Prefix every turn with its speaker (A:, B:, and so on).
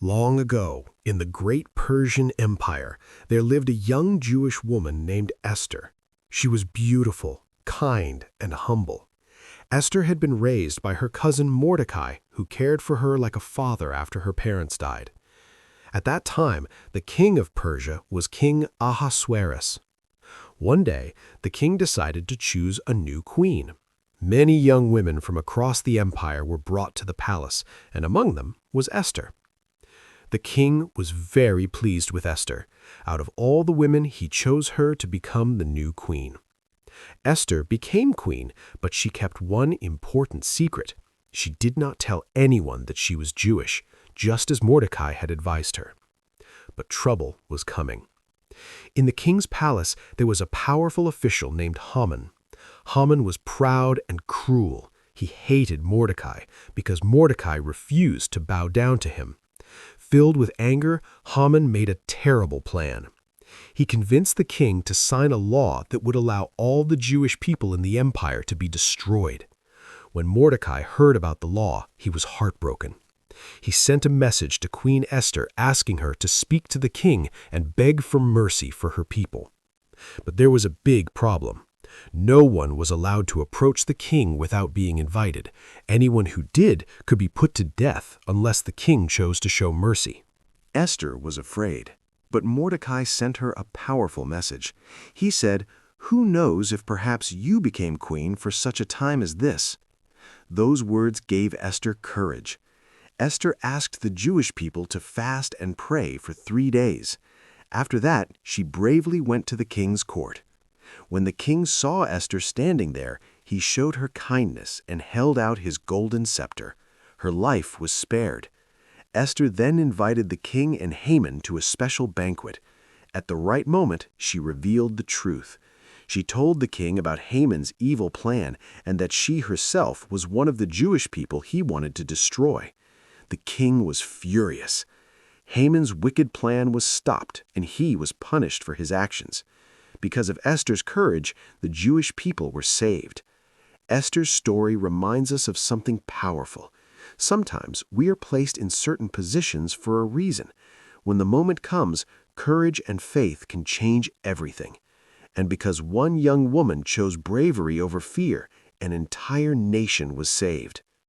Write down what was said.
A: Long ago, in the great Persian Empire, there lived a young Jewish woman named Esther. She was beautiful, kind, and humble. Esther had been raised by her cousin Mordecai, who cared for her like a father after her parents died. At that time, the king of Persia was King Ahasuerus. One day, the king decided to choose a new queen. Many young women from across the empire were brought to the palace, and among them was Esther. The king was very pleased with Esther. Out of all the women, he chose her to become the new queen. Esther became queen, but she kept one important secret. She did not tell anyone that she was Jewish, just as Mordecai had advised her. But trouble was coming. In the king's palace, there was a powerful official named Haman. Haman was proud and cruel. He hated Mordecai because Mordecai refused to bow down to him. Filled with anger, Haman made a terrible plan. He convinced the king to sign a law that would allow all the Jewish people in the empire to be destroyed. When Mordecai heard about the law, he was heartbroken. He sent a message to Queen Esther asking her to speak to the king and beg for mercy for her people. But there was a big problem. No one was allowed to approach the king without being invited. Anyone who did could be put to death unless the king chose to show mercy.
B: Esther was afraid, but Mordecai sent her a powerful message. He said, "Who knows if perhaps you became queen for such a time as this?" Those words gave Esther courage. Esther asked the Jewish people to fast and pray for 3 days. After that, she bravely went to the king's court. When the king saw Esther standing there, he showed her kindness and held out his golden scepter. Her life was spared. Esther then invited the king and Haman to a special banquet. At the right moment, she revealed the truth. She told the king about Haman's evil plan and that she herself was one of the Jewish people he wanted to destroy. The king was furious. Haman's wicked plan was stopped, and he was punished for his actions. Because of Esther's courage, the Jewish people were saved. Esther's story reminds us of something powerful. Sometimes we are placed in certain positions for a reason. When the moment comes, courage and faith can change everything. And because one young woman chose bravery over fear, an entire nation was saved.